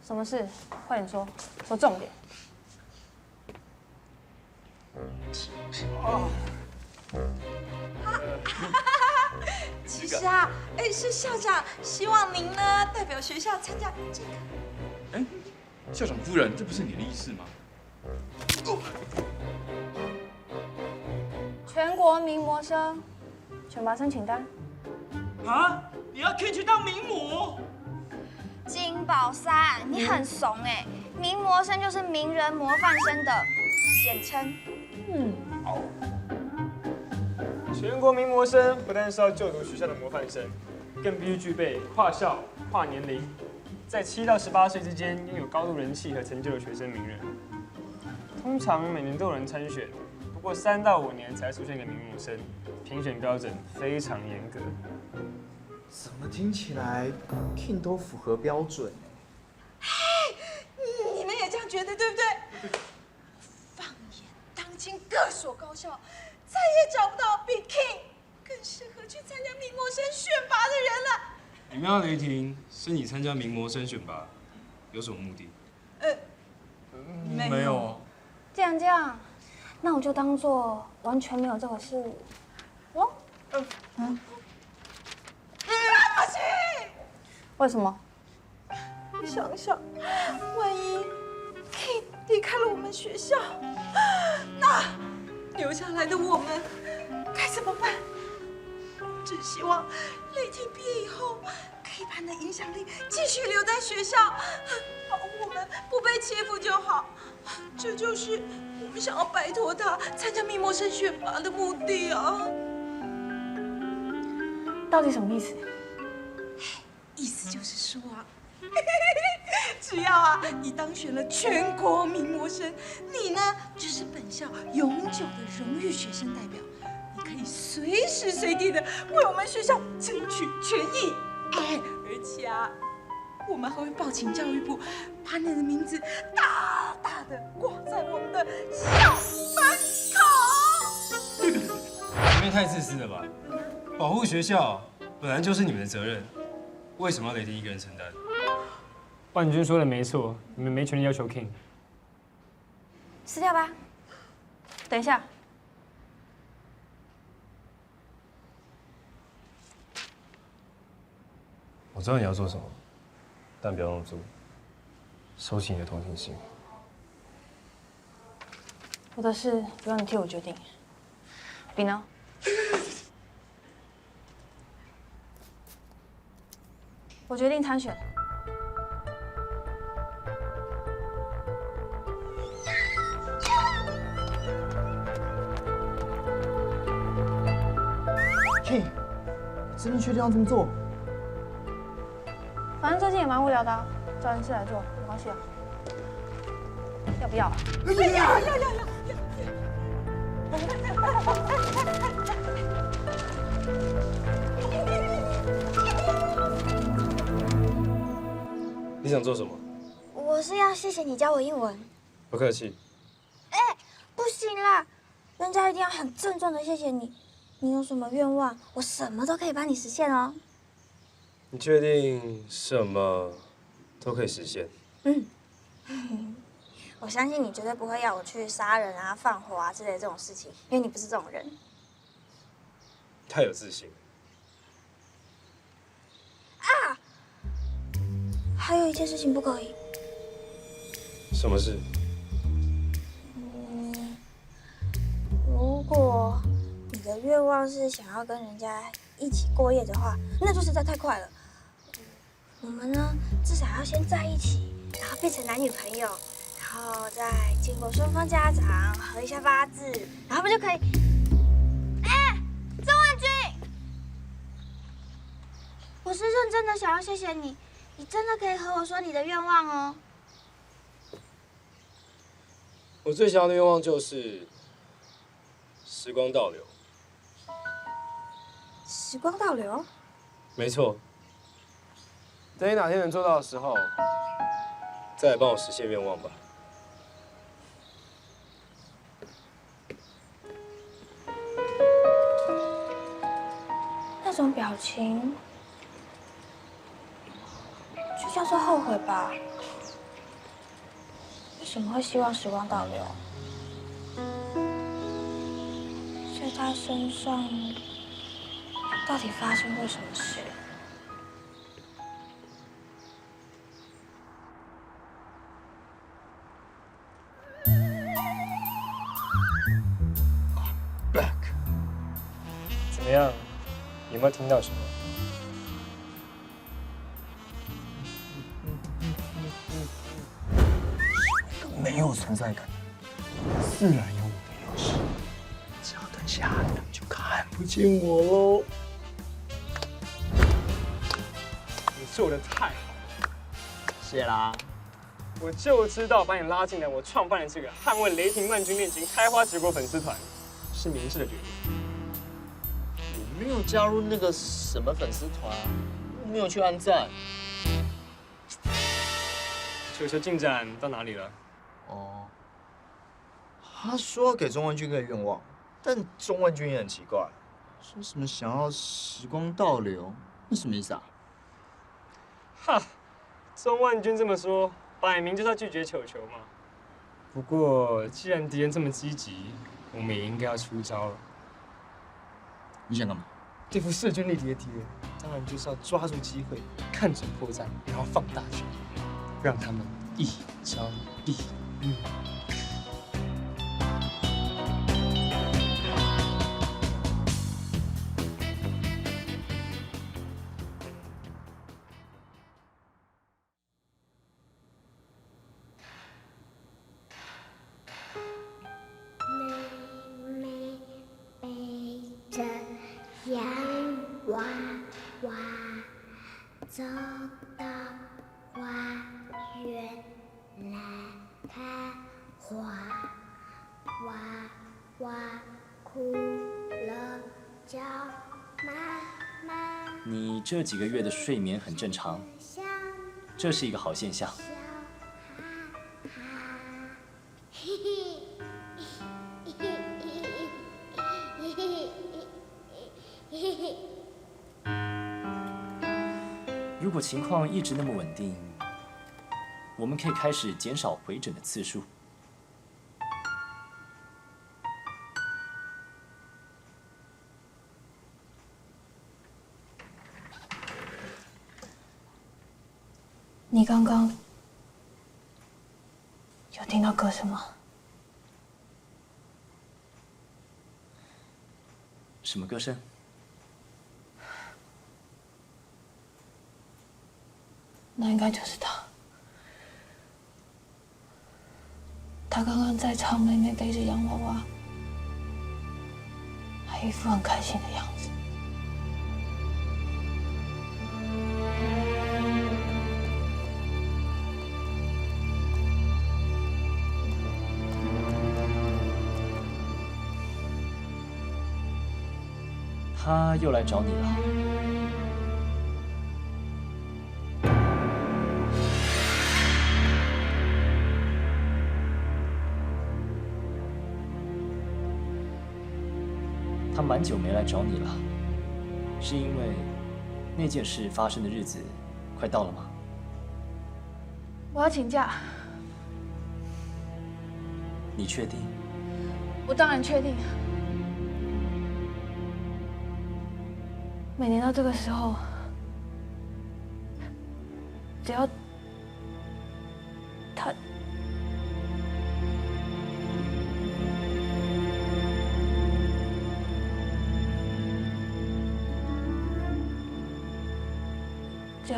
什么事？快点说，说重点。其实啊，是校长希望您呢代表学校参加这个。哎，校长夫人，这不是你的意思吗？全国名模生选拔申请单。啊！你要 Ken 去当名模？金宝山，你很怂哎！名模生就是名人模范生的简称。全国名模生不但是要就读学校的模范生，更必须具备跨校、跨年龄，在7到18岁之间拥有高度人气和成就的学生名人。通常每年都有人参选，不过3到5年才出现一个名模生，评选标准非常严格。怎么听起来 King 都符合标准？你们也这样觉得对不对？放眼当今各所高校，再也找不到比 King 更适合去参加名模生选拔的人了。你们要雷霆是你参加名模生选拔，有什么目的？没有。既然这样，那我就当做完全没有这回事。哦，不行！为什么？你想想，万一 King 离开了我们学校，那留下来的我们该怎么办？只希望雷霆毕业以后可以把你的影响力继续留在学校，保护我们不被欺负就好。这就是我们想要摆脱他参加名模生选拔的目的啊！到底什么意思？意思就是说啊，只要啊你当选了全国名模生，你呢就是本校永久的荣誉学生代表，你可以随时随地的为我们学校争取权益。而且啊，我们还会报请教育部，把你的名字大大的挂在我们的校门口。你们也太自私了吧！保护学校本来就是你们的责任，为什么要雷霆一个人承担？冠军说的没错，你们没权利要求 King。撕掉吧。等一下，我知道你要做什么，但不要那么做。收起你的同情心。我的事不用你替我决定。你呢？我决定参选。King，真的确定要这么做？反正最近也蛮无聊的啊，找件事来做，没关系啊。要不要啊？要！你想做什么？我是要谢谢你教我英文。不客气。不行啦，人家一定要很郑重的谢谢你。你有什么愿望，我什么都可以帮你实现哦。你确定什么都可以实现？我相信你绝对不会要我去杀人啊、放火啊之类的这种事情，因为你不是这种人。太有自信。还有一件事情不可以，什么事？如果你的愿望是想要跟人家一起过夜的话，那就实在太快了。我们呢，至少要先在一起，然后变成男女朋友，然后再经过双方家长合一下八字，然后不就可以？曾万君，我是认真的想要谢谢你，你真的可以和我说你的愿望哦。我最想要的愿望就是时光倒流。时光倒流？没错。等你哪天能做到的时候，再来帮我实现愿望吧。那种表情，就叫做后悔吧。为什么会希望时光倒流？在他身上到底发生过什么事？怎么样？有没有听到什么？没有存在感，自然有我的优势。只要等下，他们就看不见我喽。你做的太好了，谢啦。我就知道把你拉进来，我创办的这个捍卫雷霆万军恋情开花结果粉丝团是明智的决定。我没有加入那个什么粉丝团，我没有去按赞。球球进展到哪里了？哦，他说要给钟万军个愿望，但钟万军也很奇怪，说什么想要时光倒流，那什么意思啊？哈，钟万军这么说，摆明就是要拒绝球球嘛。不过既然敌人这么积极，我们也应该要出招了。你想干嘛？对付势均力敌的敌人，当然就是要抓住机会，看准破绽，然后放大拳，让他们一招毙命。妹妹背着洋娃娃走到花园来看花，娃娃哭了叫妈妈。你这几个月的睡眠很正常，这是一个好现象。如果情况一直那么稳定，我们可以开始减少回诊的次数。你刚刚有听到歌声吗？什么歌声？那应该就是他。他刚刚在唱妹妹背着洋娃娃，还一副很开心的样子。他又来找你了。他蛮久没来找你了，是因为那件事发生的日子快到了吗？我要请假。你确定？我当然确定。每年到这个时候，只要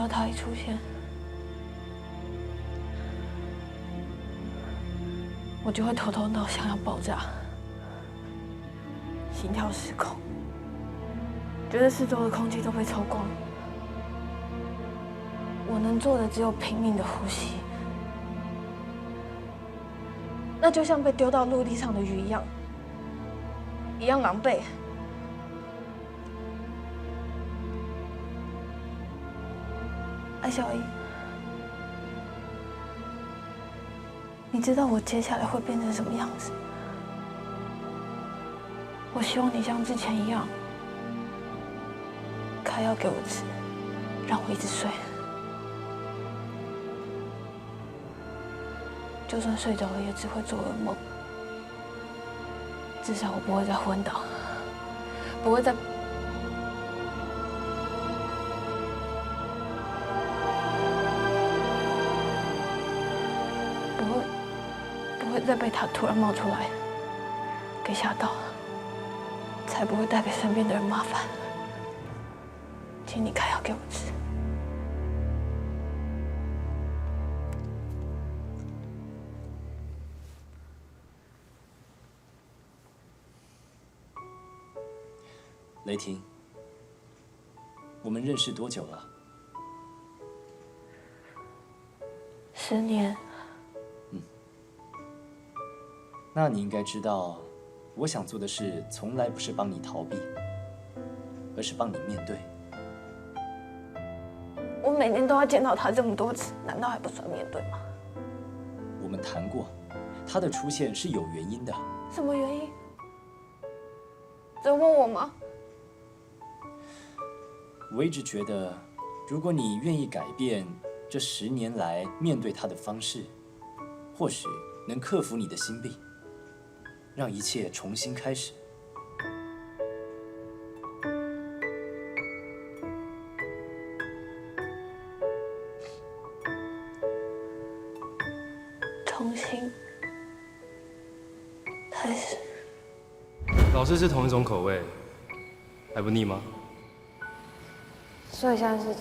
他一出现，我就会头痛到想要爆炸，心跳失控。觉得四周的空气都被抽光，我能做的只有拼命的呼吸，那就像被丢到陆地上的鱼一样狼狈。艾小英，你知道我接下来会变成什么样子？我希望你像之前一样。开药给我吃，让我一直睡。就算睡着了，也只会做噩梦。至少我不会再昏倒，不会再……不会再被他突然冒出来给吓到，才不会带给身边的人麻烦。请你开药给我吃。雷霆，我们认识多久了10年。那你应该知道，我想做的事从来不是帮你逃避，而是帮你面对。我每年都要见到他这么多次，难道还不算面对吗？我们谈过，他的出现是有原因的。什么原因？责问我吗？我一直觉得，如果你愿意改变这10年来面对他的方式，或许能克服你的心病，让一切重新开始。重新开始。老是吃同一种口味，还不腻吗？所以现在是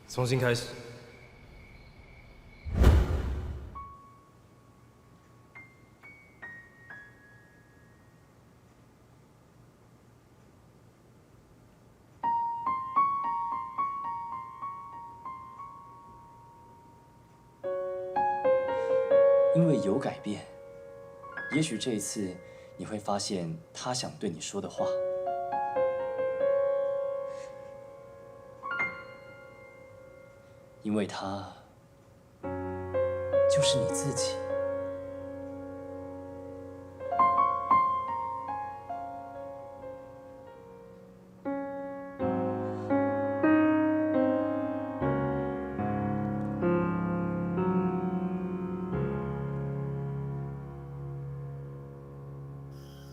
重新开始。因为有改变，也许这一次你会发现他想对你说的话。因为他就是你自己。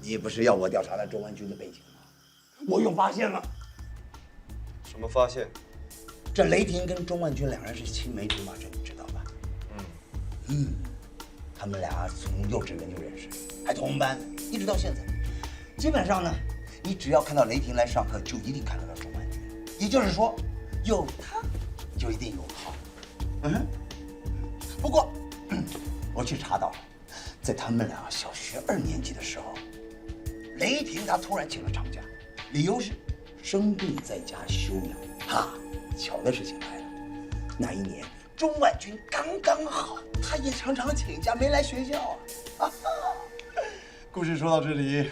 你不是要我调查了周文君的背景吗？我又发现了。什么发现？这雷霆跟钟万军两人是青梅竹马，这你知道吧？他们俩从幼稚园就认识，还同班，一直到现在。基本上呢，你只要看到雷霆来上课，就一定看得到钟万军。也就是说，有他就一定有他。不过我去查到了，在他们俩小学2年级的时候，雷霆他突然请了长假，理由是生病在家休养。巧的事情来了，那一年钟万军刚好，他也常常请假没来学校啊。故事说到这里，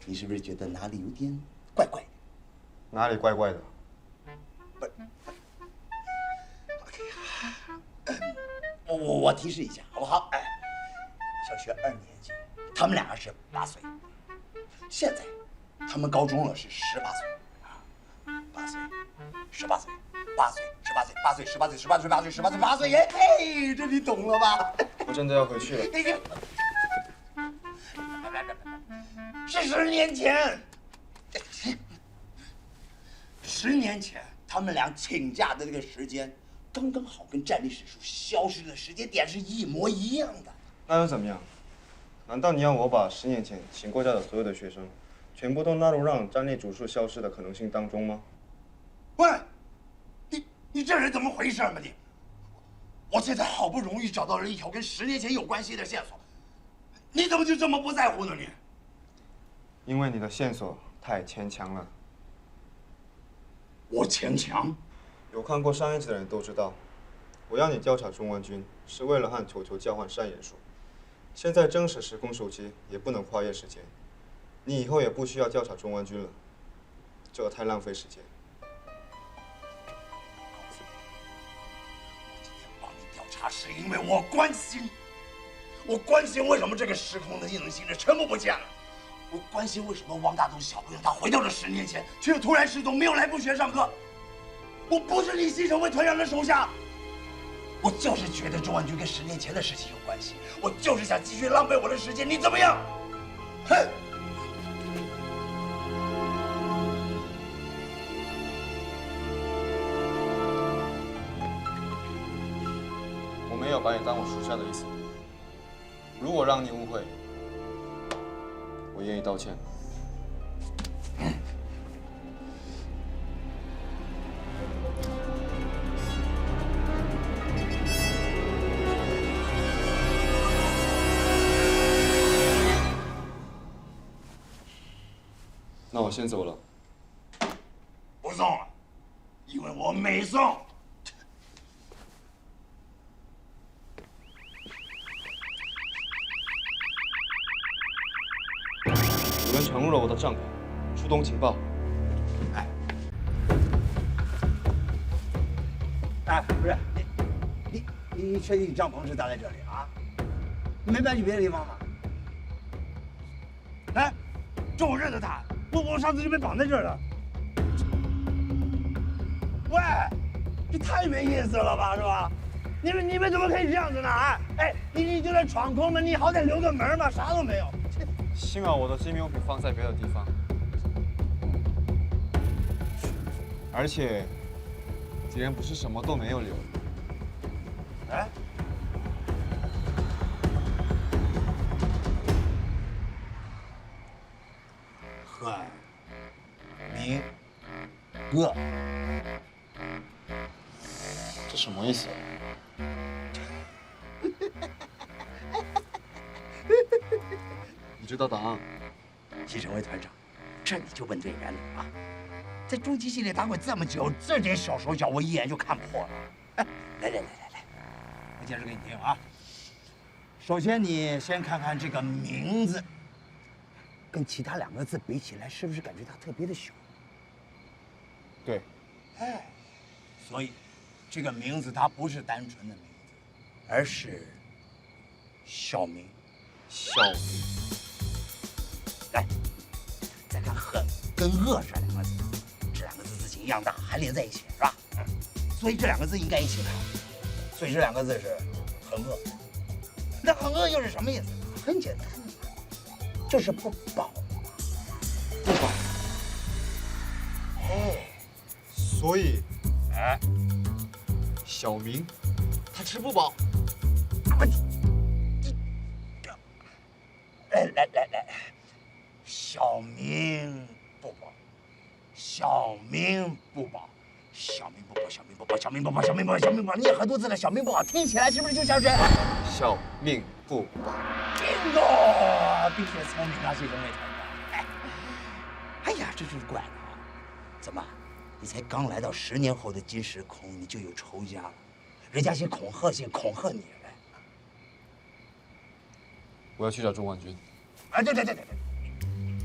你是不是觉得哪里有点怪怪的？哪里怪怪的？我提示一下，好不好？小学2年级，他们两个是8岁，现在他们高中了，是18岁，8岁，18岁，8岁，18岁，8岁，18岁，18岁，8岁，18岁，8岁，哎，这你懂了吧？我真的要回去了。是10年前，10年前他们俩请假的这个时间，刚刚好跟战历史书消失的时间点是一模一样的。那又怎么样？难道你要我把10年前请过假的所有的学生，全部都纳入让战历主数消失的可能性当中吗？喂，你这人怎么回事嘛你？我现在好不容易找到了一条跟10年前有关系的线索，你怎么就这么不在乎呢你？因为你的线索太牵强了。我牵强？有看过上一集的人都知道，我要你调查钟万军是为了和球球交换善言术。现在真实时空手机也不能跨越时间，你以后也不需要调查钟万军了，这太浪费时间。帮你调查是因为我关心为什么这个时空的异能性质全部不见了。我关心为什么王大东小朋友他回到了10年前，却突然失踪，没有来复学上课。我不是你西城卫团长的手下，我就是觉得钟万军跟10年前的事情有关系，我就是想继续浪费我的时间，你怎么样？哼！我没有把你当我属下的意思。如果让你误会，我愿意道歉。那我先走了。不送了，因为我没送。有人闯入了我的帐篷，出动情报。哎，不是你确定帐篷是搭在这里啊？你没搬去别的地方吗？哎，这我认得他，我上次就被绑在这儿了。喂，这太没意思了吧，是吧？你们怎么可以这样子呢？哎，你就在闯空门，你好歹留个门嘛，啥都没有。幸好我的机密用品放在别的地方，而且敌人不是什么都没有留。哎，呵，明哥，这什么意思？你知道答案？季承威团长，这你就问对人了啊！在终极系列打滚这么久，这点小手脚我一眼就看破了。哎，来，我解释给你听啊。首先，你先看看这个名字，跟其他2个字比起来，是不是感觉它特别的小？对。哎，所以这个名字它不是单纯的名字，而是小明。小明。来，再看“恨”跟“恶”这2个字，这2个字字形一样大，还连在一起，是吧？所以这2个字应该一起看。所以这2个字是“很恶”。那“很恶”又是什么意思？很简单，就是不饱。不饱。哎，所以，小明他吃不饱。来，小明不饱，小明不饱，小明不饱，小明不饱，小明不饱，小明不饱，小明不饱，念很多字了，小明不饱，听起来是不是就像是小命不保？bingo，并且聪明啊，季承威团长。哎呀，这就是怪了啊！怎么，你才刚来到10年后的今时空，你就有仇家了？人家写恐吓信恐吓你了。我要去找钟万军。哎，对，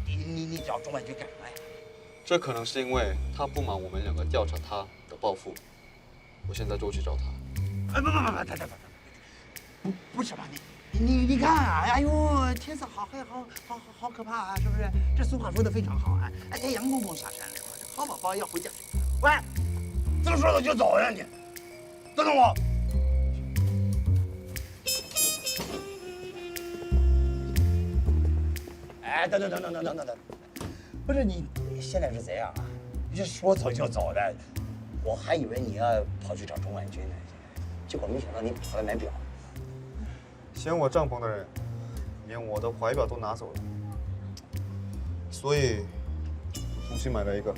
你找钟万军干什么呀？这可能是因为他不满我们2个调查他的报复，我现在就去找他。哎，不是吧？你看啊，哎呦，天色好黑，好可怕啊，是不是？这俗话说的非常好啊，哎，阳公公下山了，好宝宝要回家。喂，这么说走就走呀你？等等我。哎，等，不是你现在是怎样啊？你这说走就走的，我还以为你要跑去找钟万军呢，结果没想到你跑来买表。掀我帐篷的人，连我的怀表都拿走了，所以我重新买了一个。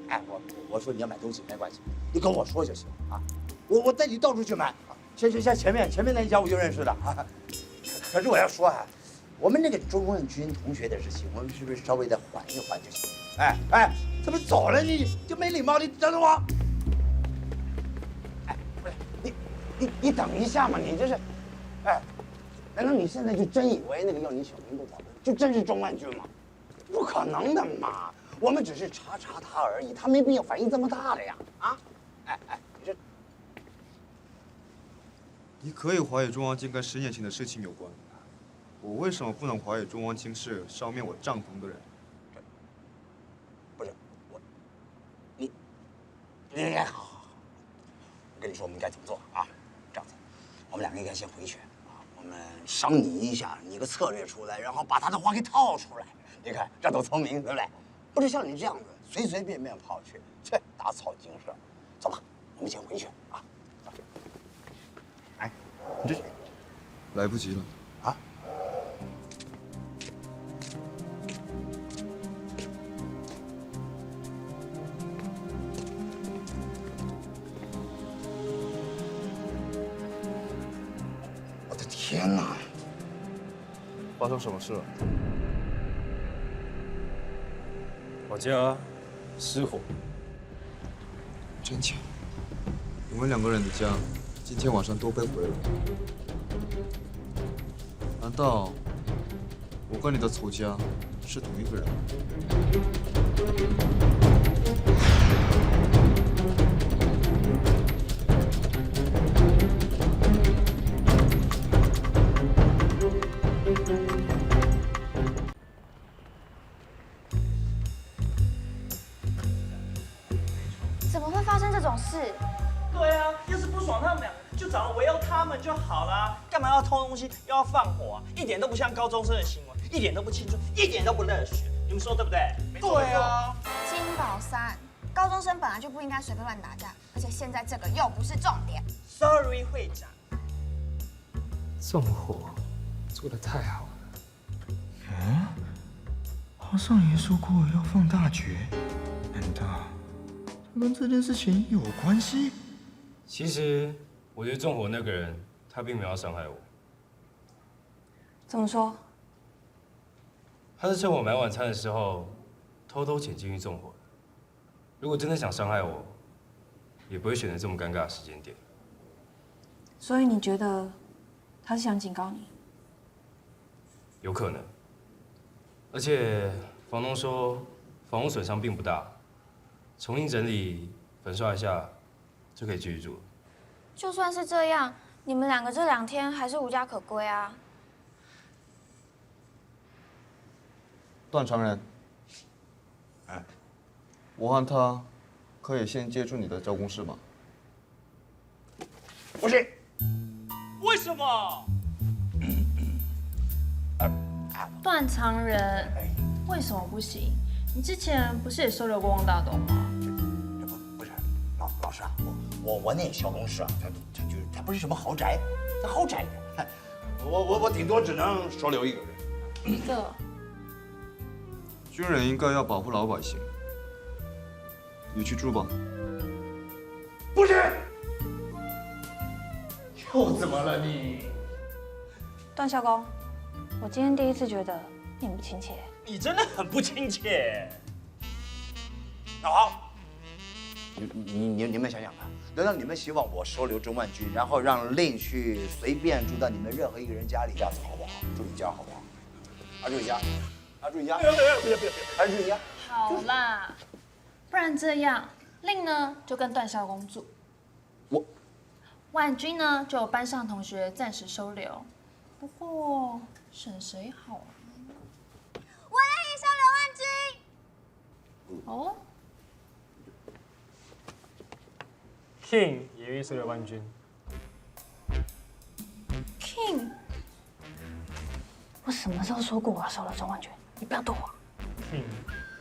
哎，我说你要买东西没关系，你跟我说就行啊，我带你到处去买。行，前面那一家我就认识的啊。可是我要说啊。我们那个钟万军同学的事情，我们是不是稍微的缓一缓就行？哎，怎么走了你就没礼貌？你等等我。哎，不是你等一下嘛，你这是，哎，难道你现在就真以为那个要你小命不保的就真是钟万军吗？不可能的嘛，我们只是查他而已，他没必要反应这么大的呀！啊，哎，你这，你可以怀疑钟万金跟10年前的事情有关。我为什么不能怀疑钟万清是烧灭我帐篷的人？不是我，你好，我跟你说，我们该怎么做啊？这样子，我们两个应该先回去啊，我们商拟一下，拟个策略出来，然后把他的话给套出来。你看这多聪明，对不对？不是像你这样子随随便便跑去，切打草惊蛇。走吧，我们先回去啊。哎，你这来不及了啊！我的天哪！发生什么事了？我家失火。真巧，我们两个人的家今天晚上都被毁了。难道我跟你的仇家是同一个人？怎么会发生这种事？对啊，要是不爽他们俩，就找人围殴他们就好啦。干嘛要偷东西，又要放火啊？一点都不像高中生的行为，一点都不青春，一点都不热血。你们说对不对？对啊。金宝山，高中生本来就不应该随便乱打架，而且现在这个又不是重点。Sorry， 会长。纵火做得太好了。嗯，阿尚爷说过要放大决，难道他跟这件事情有关系？其实我觉得纵火那个人，他并没有要伤害我，怎么说？他是趁我买晚餐的时候偷偷潜进去纵火的。如果真的想伤害我，也不会选择这么尴尬的时间点。所以你觉得他是想警告你？有可能。而且房东说房屋损伤并不大，重新整理、粉刷一下就可以继续住了。就算是这样，你们两个这2天还是无家可归啊。段长人，哎，我和他可以先借助你的交公室吗？不是。为什么？段长人，为什么不行？你之前不是也收留过汪大东吗？不是，老师啊，我那小公室啊，它不是什么豪宅，它豪宅，我顶多只能收留1个人。一个。军人应该要保护老百姓，你去住吧。不是。又怎么了你？段校工，我今天第一次觉得你不亲切。你真的很不亲切。老黄，你们想想看，难道你们希望我收留钟万军，然后让令去随便住到你们任何一个人家里，这样子好不好？住你家好不好？啊，住你家，啊，住你家，不要，还是住你家。好啦，不然这样，令呢就跟段校工住。万军呢就有班上同学暂时收留，不过选谁好啊？我愿意收留万军。哦。King 也愿意收留万军。King， 我什么时候说过我要收留钟万军？你不要躲我。King，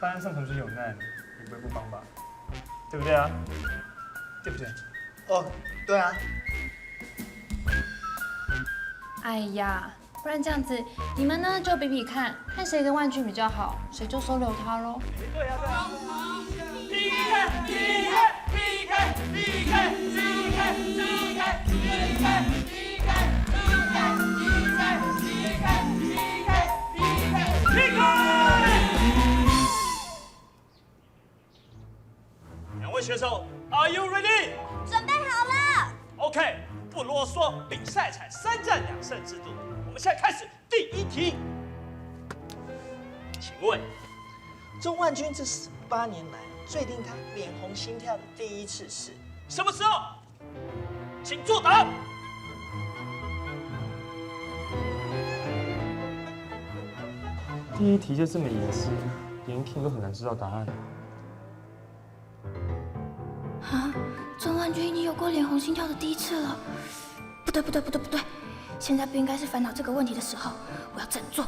班上同学有难，你不会不帮吧？对不对啊？对不对？哦，对啊。哎呀，不然这样子，你们呢就比比看，看谁跟万军比较好，谁就收留他喽。对啊，对啊。两位选手 ，Are you ready？ 准备好了。OK， 不啰嗦，比赛采3战2胜制度。我们现在开始第1题，请问钟万军这18年来最令他脸红心跳的第1次是什么时候？请作答。第1题就这么隐私，连 King 都很难知道答案。啊，钟万军，你有过过脸红心跳的第一次了。不对，现在不应该是烦恼这个问题的时候，我要振作。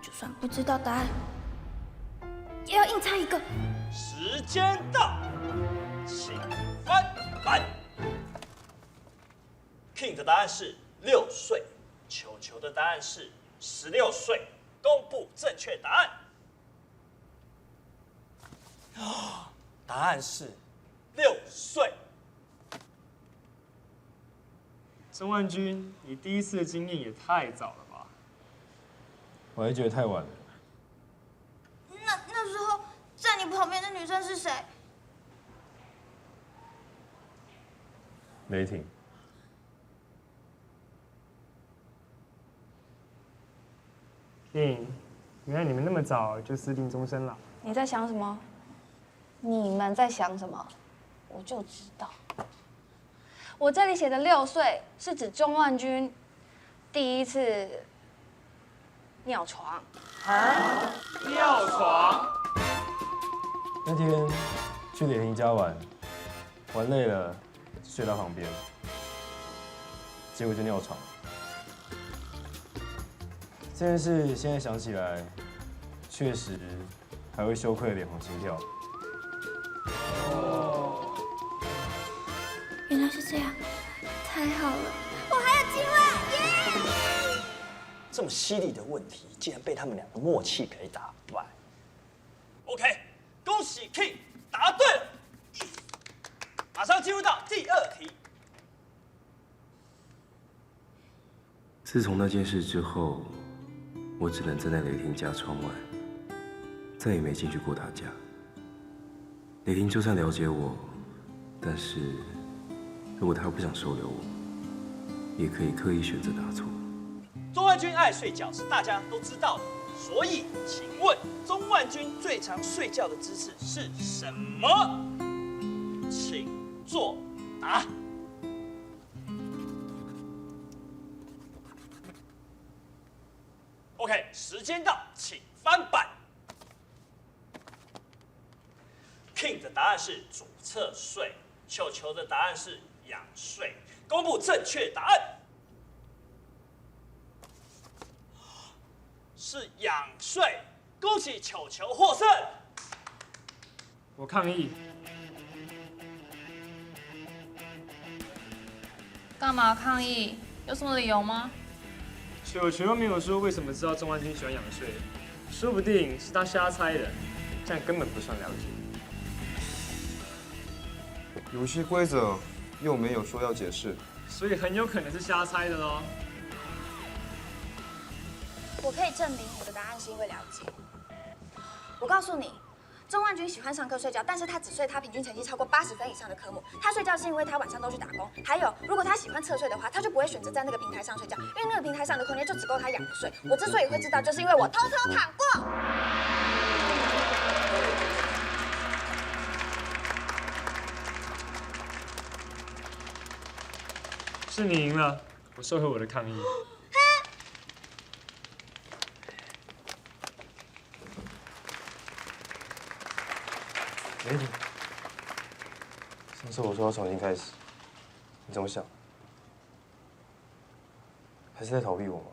就算不知道答案，也要硬猜一个。时间到，请翻版。King 的答案是6岁，球球的答案是16岁。公布正确答案。答案是6岁。钟万军，你第一次的经验也太早了吧？我还觉得太晚了。那时候在你旁边的女生是谁？雷霆。原来你们那么早就私定终身了。你在想什么？你们在想什么？我就知道。我这里写的6岁是指钟万军第一次尿床。尿床？那天去雷霆家玩累了，睡到旁边，结果就尿床。这件事现在想起来，确实还会羞愧的脸红心跳。原来是这样，太好了，我还有机会！耶！这么犀利的问题，竟然被他们两个默契给打败。OK， 恭喜 King 答对了。马上进入到第2题。自从那件事之后，我只能站在雷霆家窗外，再也没进去过他家。雷霆就算了解我，但是如果他不想收留我，也可以刻意选择答错。钟万军爱睡觉是大家都知道的，所以请问钟万军最常睡觉的姿势是什么？请作答。OK， 时间到，请翻版。King 的答案是左侧睡，球球的答案是仰睡。公布正确答案，是仰睡。恭喜球球获胜。我抗议。干嘛抗议？有什么理由吗？球球又没有说为什么知道钟万军喜欢仰睡，说不定是他瞎猜的，这样根本不算了解。游戏规则又没有说要解释，所以很有可能是瞎猜的喽。我可以证明我的答案是因为了解。我告诉你，钟万军喜欢上课睡觉，但是他只睡他平均成绩超过80分以上的科目。他睡觉是因为他晚上都去打工。还有，如果他喜欢侧睡的话，他就不会选择在那个平台上睡觉，因为那个平台上的空间就只够他仰着睡。我之所以会知道，就是因为我偷偷躺过。是你赢了，我收回我的抗议。雷霆，上次我说要重新开始，你怎么想？还是在逃避我吗？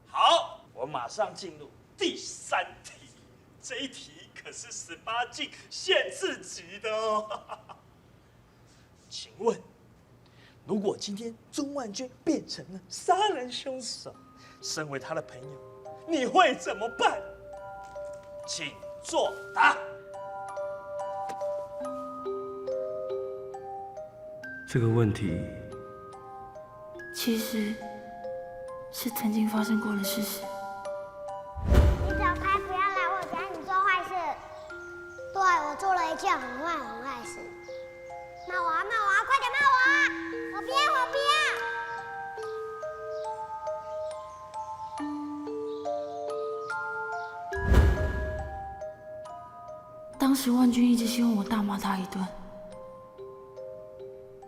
好，我马上进入第3题。这一题可是18禁限制级的哦。请问，如果今天钟万军变成了杀人凶手，身为他的朋友，你会怎么办？请作答。这个问题其实是曾经发生过的事实。你走开，不要来我家，你做坏事。对，我做了一件很坏的事。骂我啊，骂我啊，快点骂我啊！我不要，我不要。当时万军一直希望我大骂他一顿，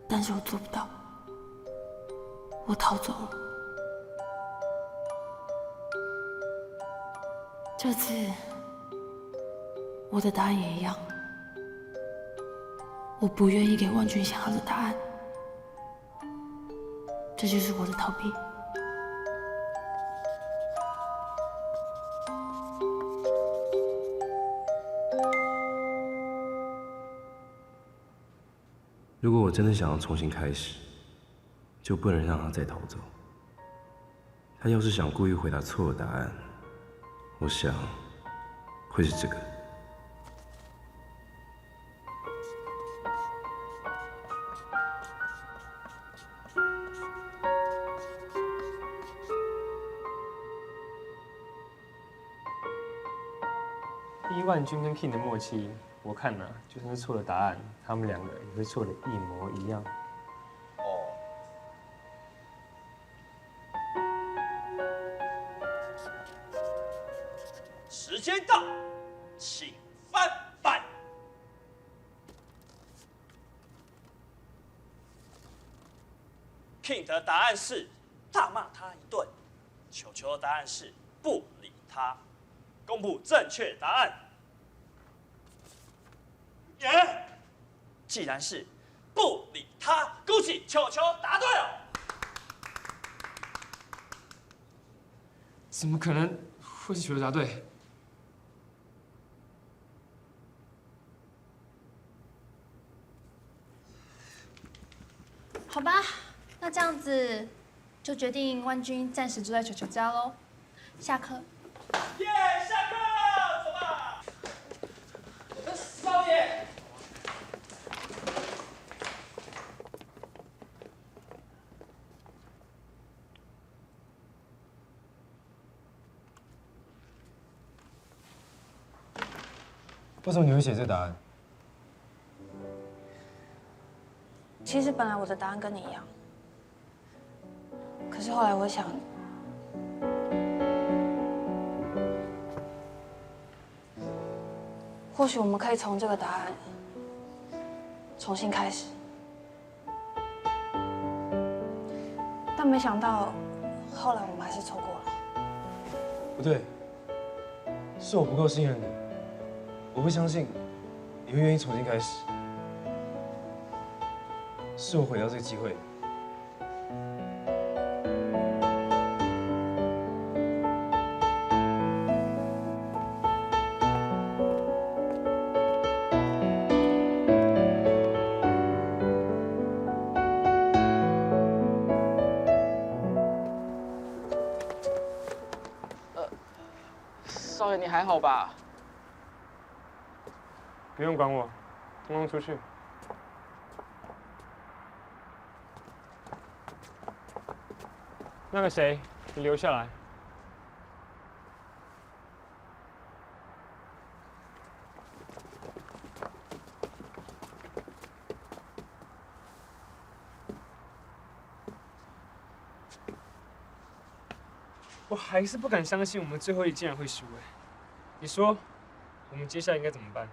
但是我做不到，我逃走了。这次我的答案也一样，我不愿意给万君想要的答案，这就是我的逃避。如果我真的想要重新开始，就不能让他再逃走。他要是想故意回答错的答案，我想会是这个。依万君跟 King 的默契，我看呢，就算是错了答案，他们两个也会错的一模一样。时间到，请翻版。King 的答案是大骂他一顿，球球的答案是不理他。公布正确答案。既然是不理他，恭喜球球答对了。怎么可能会是球球答对？好吧，那这样子就决定万君暂时住在球球家喽。下课。耶，下课，走吧。少爷。为什么你会写这答案？其实本来我的答案跟你一样，可是后来我想，或许我们可以从这个答案重新开始。但没想到，后来我们还是错过了。不对，是我不够信任你，我不相信你会愿意重新开始，是我毁掉这个机会。少爷，你还好吧？不用管我，通通出去。那个谁，你留下来。我还是不敢相信我们最后一竟然会输哎！你说，我们接下来应该怎么办？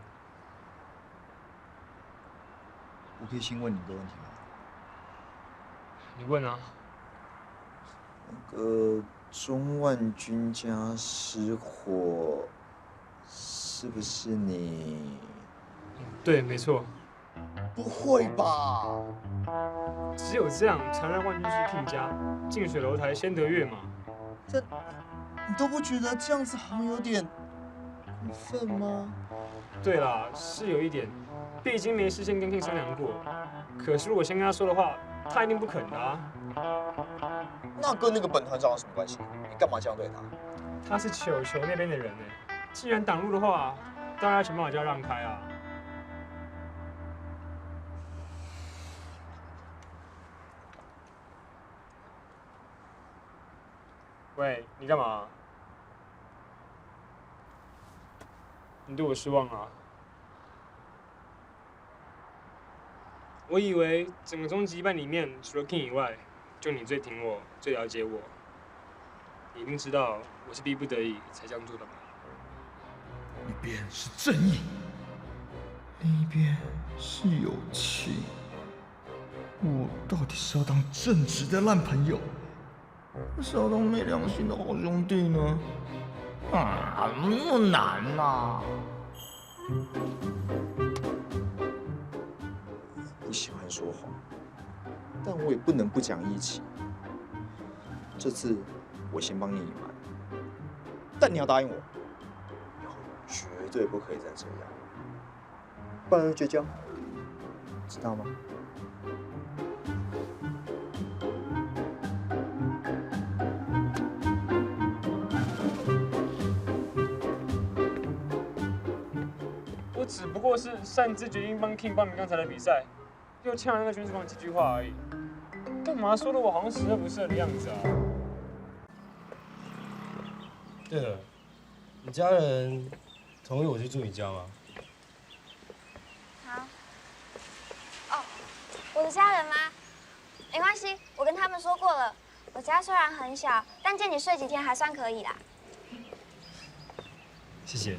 我可以先问你一个问题吗？你问啊。那个钟万君家失火，是不是你？对，没错。不会吧？只有这样才让万君去 King 家，近水楼台先得月嘛。你都不觉得这样子好像有点过分吗？对啦，是有一点，毕竟没事先跟 King 商量过。可是如果先跟他说的话，他一定不肯的啊。那跟那个本团长有什么关系？你干嘛这样对他？他是球球那边的人呢，既然挡路的话，当然要想办法叫他让开啊。喂，你干嘛？你对我失望啊？我以为整个终极班里面，除了 King 以外，就你最挺我，最了解我。你一定知道我是逼不得已才这样做的吧？一边是正义，另一边是友情。我到底是要当正直的烂朋友，还是要当没良心的好兄弟呢？啊，那么难呐！说谎，但我也不能不讲义气。这次我先帮你隐瞒，但你要答应我，以后绝对不可以再这样，不然会绝交，知道吗？我只不过是擅自决定帮 King 报名刚才的比赛，又呛了那个军事官几句话而已，干嘛说的我好像十恶不赦的样子啊？对了，你家人同意我去住你家吗？好。哦，我的家人吗？没关系，我跟他们说过了。我家虽然很小，但借你睡几天还算可以啦。谢谢。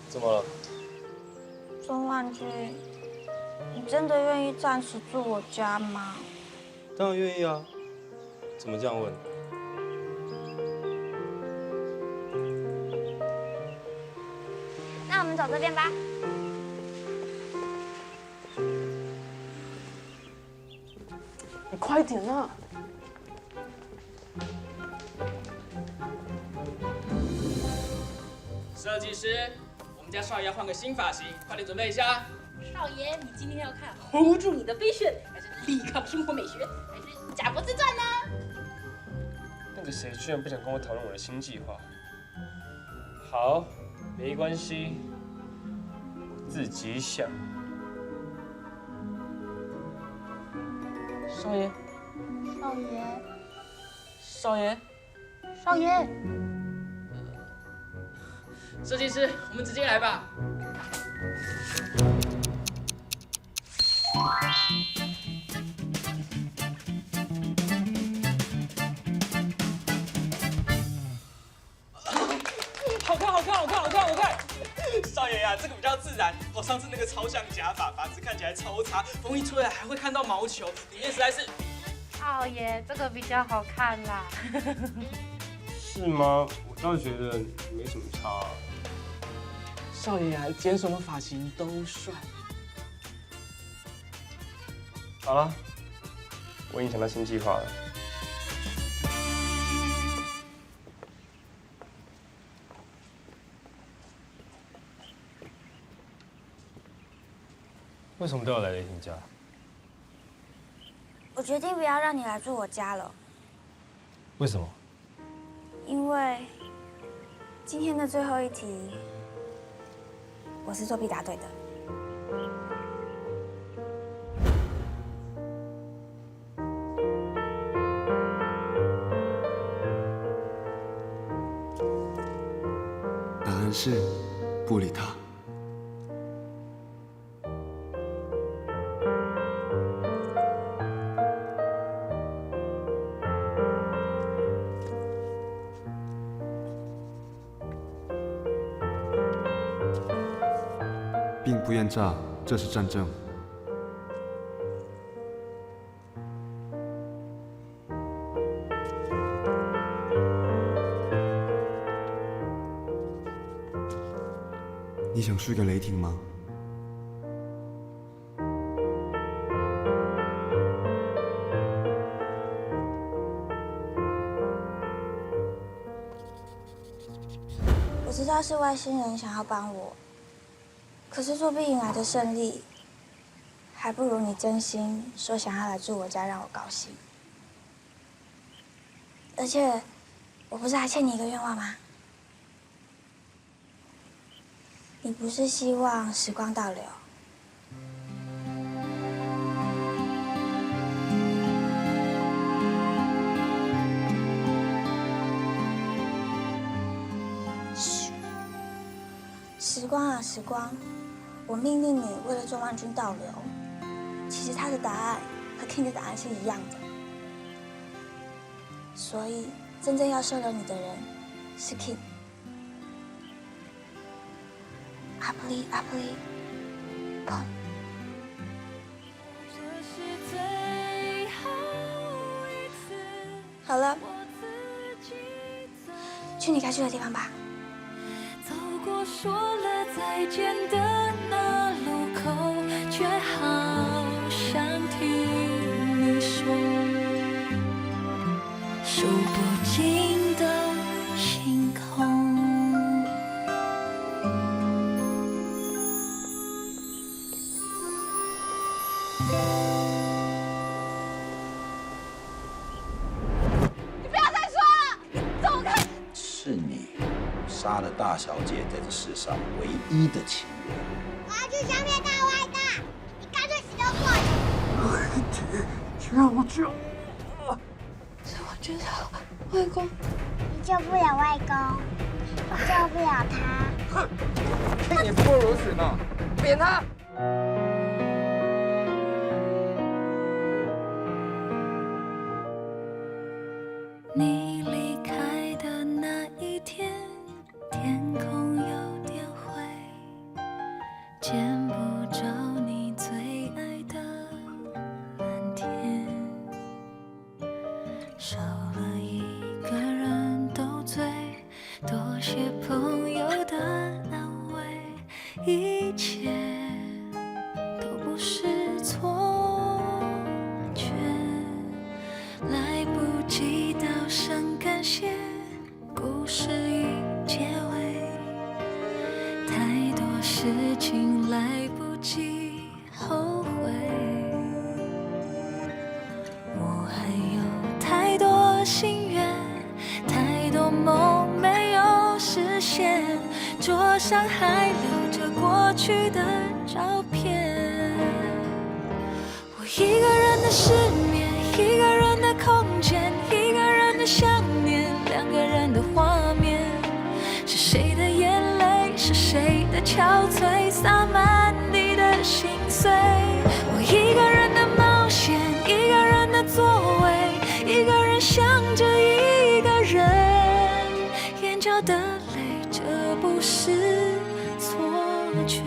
怎么了？钟万君，你真的愿意暂时住我家吗？当然愿意啊。怎么这样问？那我们走这边吧。你快点啊！设计师，我们家少爷要换个新发型，快点准备一下。少爷，你今天要看 hold 住你的飞旋，还是力抗生活美学，还是贾博士传呢？那个谁居然不想跟我讨论我的新计划？好，没关系，我自己想。少爷，少爷，少爷，少爷，设计师，我们直接来吧。好看，好看，好看，好看，好看！少爷呀，这个比较自然。我上次那个超像假发，发质看起来超差，风一吹来还会看到毛球，里面实在是……少爷，这个比较好看啦。是吗？我倒觉得没什么差啊。少爷啊，剪什么发型都帅。好了，我已经想到新计划了。为什么都要来雷霆家？我决定不要让你来住我家了，为什么？因为今天的最后一题，我是作弊答对的。答案是不理他。并不厌诈，这是战争。你想输给雷霆吗？我知道是外星人想要帮我，可是作弊引来的胜利，还不如你真心说想要来住我家让我高兴。而且，我不是还欠你一个愿望吗？你不是希望时光倒流？时光啊时光，我命令你为了钟万君倒流，其实他的答案和 King 的答案是一样的。所以，真正要收留你的人是 King。阿布利，阿布利，砰！好了，去你该去的地方吧。走过说了再见的那路口，却好想听你说数不尽的星空。你不要再说了，走开！是你杀了大小姐在这世上唯一的情人。我要去消灭大坏蛋，你干脆死掉算了。救我！是我救他，外公。你救不了外公，救不了他。听你不过如此呢，扁他！你离开的那一天，天空有点灰，见不着你最爱的蓝天，少了一个人斗嘴，多些朋友的安慰，一切都不是错觉，来不及道声感谢，故事已结尾，太多事情来不及后悔，我还有太多心愿，太多梦没有实现，桌上还留着过去的照片，我一个人的失眠，一个人的空间，一个人的想念，两个人的画面，是谁的眼泪，是谁的憔悴，洒满地的心碎，我一个人的冒险，一个人的座位，一个人想着一个人，眼角的泪，这不是错觉。